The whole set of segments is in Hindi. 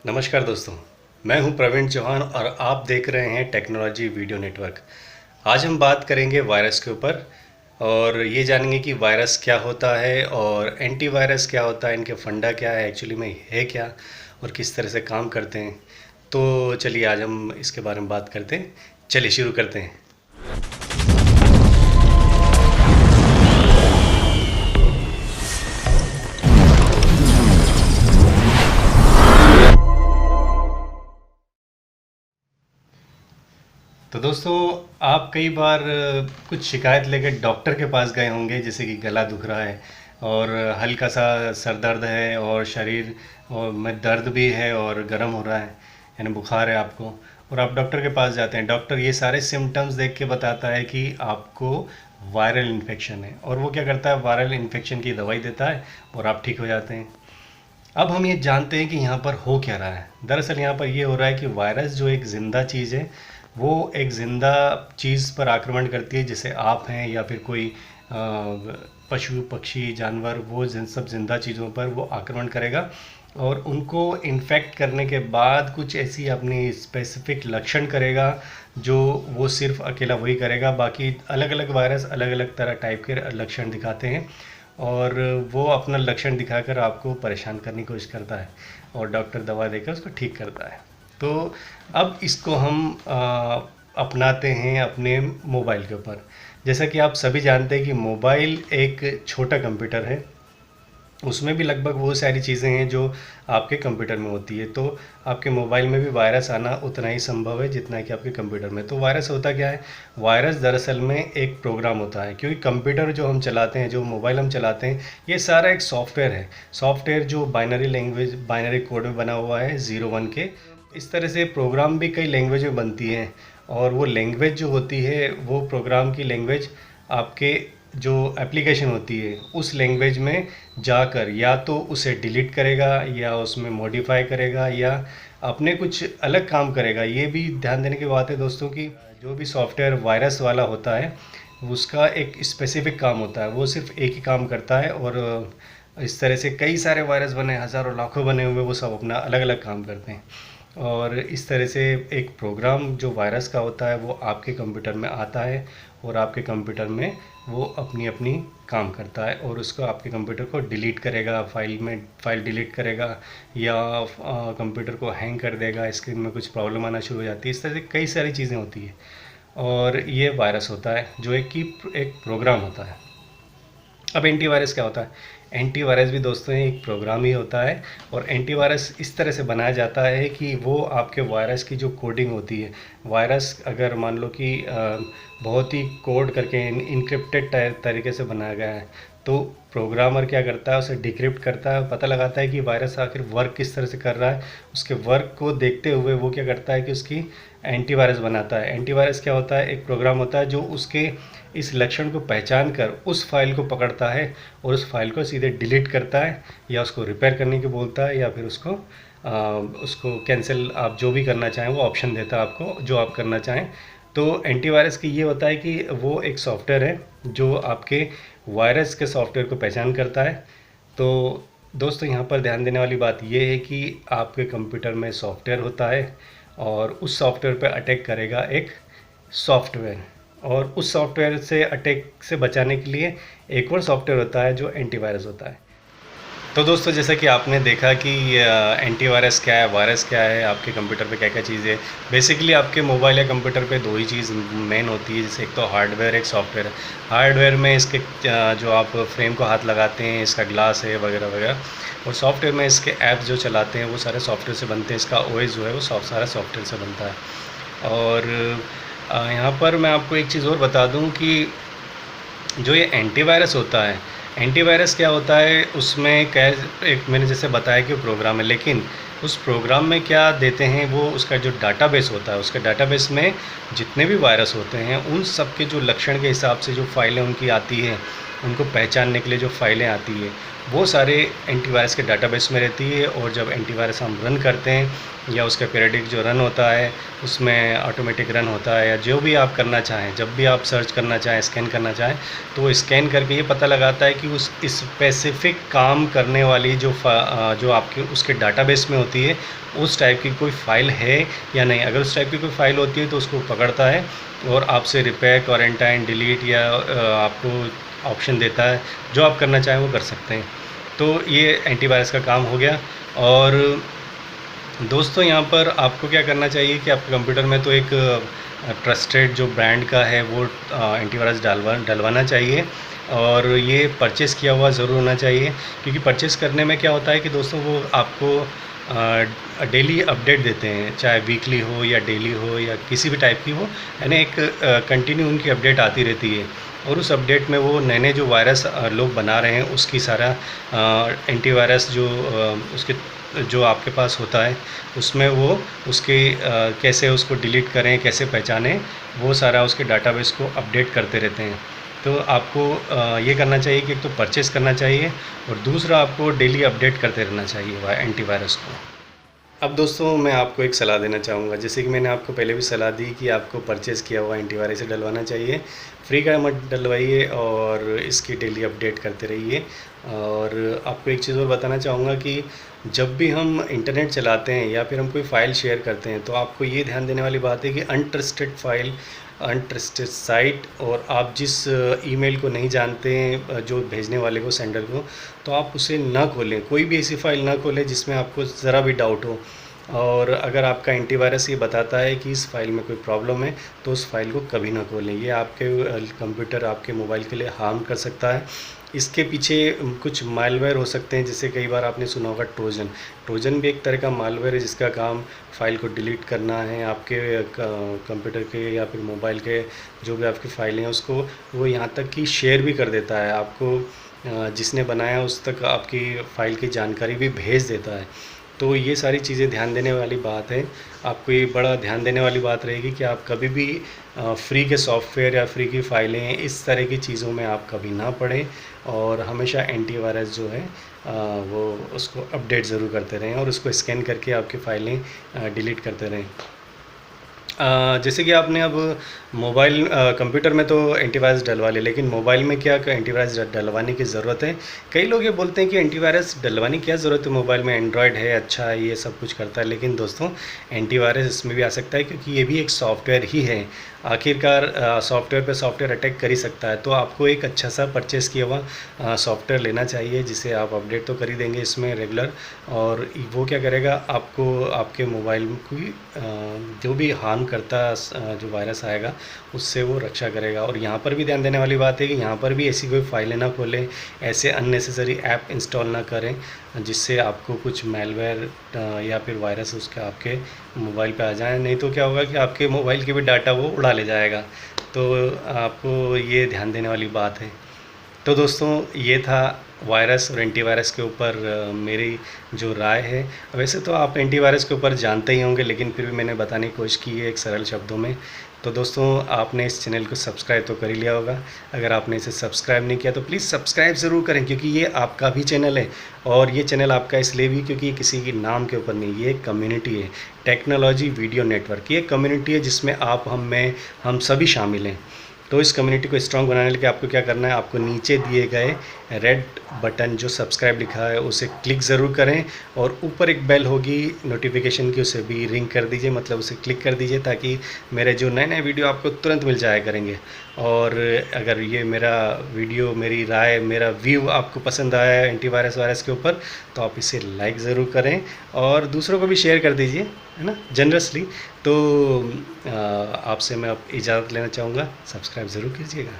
नमस्कार दोस्तों, मैं हूं प्रवीण चौहान और आप देख रहे हैं टेक्नोलॉजी वीडियो नेटवर्क। आज हम बात करेंगे वायरस के ऊपर और ये जानेंगे कि वायरस क्या होता है और एंटीवायरस क्या होता है, इनके फंडा क्या है, एक्चुअली में है क्या और किस तरह से काम करते हैं। तो चलिए आज हम इसके बारे में बात करते हैं। चलिए शुरू करते हैं। तो दोस्तों, आप कई बार कुछ शिकायत लेकर डॉक्टर के पास गए होंगे, जैसे कि गला दुख रहा है और हल्का सा सर दर्द है और शरीर में दर्द भी है और गर्म हो रहा है, यानी बुखार है आपको, और आप डॉक्टर के पास जाते हैं। डॉक्टर ये सारे सिम्टम्स देख के बताता है कि आपको वायरल इन्फेक्शन है और वो क्या करता है, वायरल इन्फेक्शन की दवाई देता है और आप ठीक हो जाते हैं। अब हम ये जानते हैं कि यहाँ पर हो क्या रहा है। दरअसल यहाँ पर ये हो रहा है कि वायरस जो एक ज़िंदा चीज़ है, वो एक ज़िंदा चीज़ पर आक्रमण करती है, जैसे आप हैं या फिर कोई पशु पक्षी जानवर, वो सब ज़िंदा चीज़ों पर वो आक्रमण करेगा और उनको इन्फेक्ट करने के बाद कुछ ऐसी अपनी स्पेसिफिक लक्षण करेगा जो वो सिर्फ अकेला वही करेगा। बाकी अलग अलग वायरस अलग अलग तरह टाइप के लक्षण दिखाते हैं और वो अपना लक्षण दिखाकर आपको परेशान करने की कोशिश करता है और डॉक्टर दवा देकर उसको ठीक करता है। तो अब इसको हम अपनाते हैं अपने मोबाइल के ऊपर। जैसा कि आप सभी जानते हैं कि मोबाइल एक छोटा कंप्यूटर है, उसमें भी लगभग वो सारी चीज़ें हैं जो आपके कंप्यूटर में होती है। तो आपके मोबाइल में भी वायरस आना उतना ही संभव है जितना कि आपके कंप्यूटर में। तो वायरस होता क्या है? वायरस दरअसल में एक प्रोग्राम होता है, क्योंकि कंप्यूटर जो हम चलाते हैं, जो मोबाइल हम चलाते हैं, ये सारा एक सॉफ्टवेयर है। सॉफ्टवेयर जो बाइनरी लैंग्वेज, बाइनरी कोड में बना हुआ है, 0 1 के। इस तरह से प्रोग्राम भी कई लैंग्वेज में बनती हैं और वो लैंग्वेज जो होती है, वो प्रोग्राम की लैंग्वेज आपके जो एप्लीकेशन होती है उस लैंग्वेज में जाकर या तो उसे डिलीट करेगा या उसमें मॉडिफाई करेगा या अपने कुछ अलग काम करेगा। ये भी ध्यान देने की बात है दोस्तों कि जो भी सॉफ्टवेयर वायरस वाला होता है उसका एक स्पेसिफिक काम होता है, वो सिर्फ एक ही काम करता है। और इस तरह से कई सारे वायरस बने, हज़ारों लाखों बने हुए, वो सब अपना अलग अलग काम करते हैं। और इस तरह से एक प्रोग्राम जो वायरस का होता है वो आपके कंप्यूटर में आता है और आपके कंप्यूटर में वो अपनी अपनी काम करता है और उसको आपके कंप्यूटर को डिलीट करेगा, फाइल डिलीट करेगा या कंप्यूटर को हैंग कर देगा, स्क्रीन में कुछ प्रॉब्लम आना शुरू हो जाती है। इस तरह से कई सारी चीज़ें होती है और ये वायरस होता है जो एक प्रोग्राम होता है। अब एंटीवायरस क्या होता है? एंटीवायरस भी दोस्तों एक प्रोग्राम ही होता है और एंटीवायरस इस तरह से बनाया जाता है कि वो आपके वायरस की जो कोडिंग होती है, वायरस अगर मान लो कि बहुत ही कोड करके इनक्रिप्टेड तरीके से बनाया गया है, तो प्रोग्रामर क्या करता है, उसे डिक्रिप्ट करता है, पता लगाता है कि वायरस आखिर वर्क किस तरह से कर रहा है। उसके वर्क को देखते हुए वो क्या करता है कि उसकी एंटीवायरस बनाता है। एंटीवायरस क्या होता है? एक प्रोग्राम होता है जो उसके इस लक्षण को पहचान कर उस फाइल को पकड़ता है और उस फाइल को सीधे डिलीट करता है या उसको रिपेयर करने की बोलता है या फिर उसको कैंसिल, आप जो भी करना चाहें वो ऑप्शन देता है आपको, जो आप करना चाहें। तो एंटीवायरस की ये होता है कि वो एक सॉफ्टवेयर है जो आपके वायरस के सॉफ्टवेयर को पहचान करता है। तो दोस्तों, यहाँ पर ध्यान देने वाली बात ये है कि आपके कंप्यूटर में सॉफ्टवेयर होता है और उस सॉफ्टवेयर पर अटैक करेगा एक सॉफ्टवेयर, और उस सॉफ्टवेयर से अटैक से बचाने के लिए एक और सॉफ्टवेयर होता है जो एंटीवायरस होता है। तो दोस्तों, जैसा कि आपने देखा कि एंटीवायरस क्या है, वायरस क्या है, आपके कंप्यूटर पे क्या क्या चीज़ें। बेसिकली आपके मोबाइल या कंप्यूटर पे दो ही चीज़ मेन होती है, जैसे एक तो हार्डवेयर, एक सॉफ्टवेयर। हार्डवेयर में इसके जो आप फ्रेम को हाथ लगाते हैं, इसका ग्लास है वगैरह वगैरह, और सॉफ्टवेयर में इसके ऐप्स जो चलाते हैं वो सारे सॉफ्टवेयर से बनते हैं। इसका ओएस जो है वो सारा सॉफ्टवेयर से बनता है। और यहाँ पर मैं आपको एक चीज़ और बता दूँ कि जो ये एंटीवायरस होता है, एंटीवायरस क्या होता है, उसमें एक मैंने जैसे बताया कि प्रोग्राम है, लेकिन उस प्रोग्राम में क्या देते हैं, वो उसका जो डाटाबेस होता है, उसके डाटाबेस में जितने भी वायरस होते हैं उन सब के जो लक्षण के हिसाब से जो फाइलें उनकी आती हैं उनको पहचानने के लिए जो फाइलें आती है वो सारे एंटीवायरस के डाटाबेस में रहती है। और जब एंटीवायरस हम रन करते हैं या उसका पीरियडिक जो रन होता है उसमें ऑटोमेटिक रन होता है, या जो भी आप करना चाहें, जब भी आप सर्च करना चाहें, स्कैन करना चाहें, तो वो स्कैन करके ये पता लगाता है कि उस स्पेसिफिक काम करने वाली जो आपके उसके डाटाबेस में होती है उस टाइप की कोई फ़ाइल है या नहीं। अगर उस टाइप की कोई फ़ाइल होती है तो उसको पकड़ता है और आपसे रिपेयर, क्वारंटाइन, डिलीट या आपको ऑप्शन देता है, जो आप करना चाहें वो कर सकते हैं। तो ये एंटीवायरस का काम हो गया। और दोस्तों यहाँ पर आपको क्या करना चाहिए कि आपके कंप्यूटर में तो एक ट्रस्टेड जो ब्रांड का है वो एंटीवायरस डलवाना चाहिए, और ये परचेज़ किया हुआ ज़रूर होना चाहिए। क्योंकि परचेज़ करने में क्या होता है कि दोस्तों वो आपको डेली अपडेट देते हैं, चाहे वीकली हो या डेली हो या किसी भी टाइप की हो, यानी एक कंटिन्यू उनकी अपडेट आती रहती है। और उस अपडेट में वो नए नए जो वायरस लोग बना रहे हैं उसकी सारा एंटीवायरस जो उसके जो आपके पास होता है उसमें वो उसके कैसे उसको डिलीट करें, कैसे पहचानें, वो सारा उसके डाटाबेस को अपडेट करते रहते हैं। तो आपको ये करना चाहिए कि एक तो परचेज़ करना चाहिए और दूसरा आपको डेली अपडेट करते रहना चाहिए एंटीवायरस को। अब दोस्तों मैं आपको एक सलाह देना चाहूँगा, जैसे कि मैंने आपको पहले भी सलाह दी कि आपको परचेज़ किया हुआ एंटीवायरस डलवाना चाहिए। फ्री का मत डलवाइए और इसकी डेली अपडेट करते रहिए। और आपको एक चीज़ और बताना चाहूँगा कि जब भी हम इंटरनेट चलाते हैं या फिर हम कोई फ़ाइल शेयर करते हैं तो आपको ये ध्यान देने वाली बात है कि अनट्रस्टेड फ़ाइल, अनट्रस्टेड साइट, और आप जिस ईमेल को नहीं जानते हैं जो भेजने वाले को, सेंडर को, तो आप उसे ना खोलें। कोई भी ऐसी फ़ाइल ना खोलें जिसमें आपको ज़रा भी डाउट हो। और अगर आपका एंटीवायरस ये बताता है कि इस फाइल में कोई प्रॉब्लम है तो उस फाइल को कभी ना खोलें। ये आपके कंप्यूटर, आपके मोबाइल के लिए हार्म कर सकता है। इसके पीछे कुछ मालवेयर हो सकते हैं, जैसे कई बार आपने सुना होगा ट्रोजन। ट्रोजन भी एक तरह का मालवेयर है जिसका काम फ़ाइल को डिलीट करना है, आपके कंप्यूटर के या फिर मोबाइल के जो भी आपकी फ़ाइलें हैं उसको वो यहाँ तक कि शेयर भी कर देता है, आपको जिसने बनाया उस तक आपकी फ़ाइल की जानकारी भी भेज देता है। तो ये सारी चीज़ें ध्यान देने वाली बात है। आपको ये बड़ा ध्यान देने वाली बात रहेगी कि आप कभी भी फ्री के सॉफ्टवेयर या फ्री की फ़ाइलें, इस तरह की चीज़ों में आप कभी ना पड़ें। और हमेशा एंटीवायरस जो है वो उसको अपडेट ज़रूर करते रहें और उसको स्कैन करके आपकी फ़ाइलें डिलीट करते रहें। जैसे कि आपने अब मोबाइल कंप्यूटर में तो एंटीवायरस डलवा लिया, लेकिन मोबाइल में क्या एंटीवायरस डलवाने की ज़रूरत है? कई लोग ये बोलते हैं कि एंटीवायरस डलवाने की क्या ज़रूरत है, मोबाइल में एंड्रॉयड है, अच्छा है, ये सब कुछ करता है। लेकिन दोस्तों एंटीवायरस इसमें भी आ सकता है क्योंकि ये भी एक सॉफ्टवेयर ही है। आखिरकार सॉफ्टवेयर पे सॉफ्टवेयर अटैक कर ही सकता है। तो आपको एक अच्छा सा परचेज़ किया हुआ सॉफ्टवेयर लेना चाहिए जिसे आप अपडेट तो कर ही देंगे इसमें रेगुलर, और वो क्या करेगा, आपको आपके मोबाइल की जो भी हार्म करता जो वायरस आएगा उससे वो रक्षा करेगा। और यहाँ पर भी ध्यान देने वाली बात है कि यहाँ पर भी ऐसी कोई फाइलें ना खोलें, ऐसे अननेसेसरी ऐप इंस्टॉल ना करें जिससे आपको कुछ मैलवेयर या फिर वायरस उसका आपके मोबाइल पे आ जाए। नहीं तो क्या होगा कि आपके मोबाइल के भी डाटा वो उड़ा ले जाएगा। तो आपको ये ध्यान देने वाली बात है। तो दोस्तों ये था वायरस और एंटीवायरस के ऊपर मेरी जो राय है। वैसे तो आप एंटीवायरस के ऊपर जानते ही होंगे, लेकिन फिर भी मैंने बताने की कोशिश की है एक सरल शब्दों में। तो दोस्तों आपने इस चैनल को सब्सक्राइब तो कर ही लिया होगा। अगर आपने इसे सब्सक्राइब नहीं किया तो प्लीज़ सब्सक्राइब ज़रूर करें, क्योंकि ये आपका भी चैनल है। और ये चैनल आपका इसलिए भी क्योंकि ये किसी के नाम के ऊपर नहीं, ये एक कम्युनिटी है, टेक्नोलॉजी वीडियो नेटवर्क। ये एक कम्युनिटी है जिसमें आप, हम सभी शामिल हैं। तो इस कम्युनिटी को स्ट्रॉन्ग बनाने के लिए आपको क्या करना है, आपको नीचे दिए गए रेड बटन जो सब्सक्राइब लिखा है उसे क्लिक ज़रूर करें, और ऊपर एक बेल होगी नोटिफिकेशन की, उसे भी रिंग कर दीजिए, मतलब उसे क्लिक कर दीजिए ताकि मेरे जो नए नए वीडियो आपको तुरंत मिल जाया करेंगे। और अगर ये मेरा वीडियो, मेरी राय, मेरा व्यू आपको पसंद आया है एंटीवायरस वायरस के ऊपर, तो आप इसे लाइक ज़रूर करें और दूसरों को भी शेयर कर दीजिए, है ना, जनरसली। तो आपसे मैं अब इजाज़त लेना चाहूँगा, सब्सक्राइब ज़रूर कीजिएगा।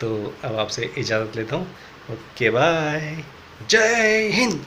तो अब आपसे इजाज़त लेता हूँ। ओके बाय, जय हिंद।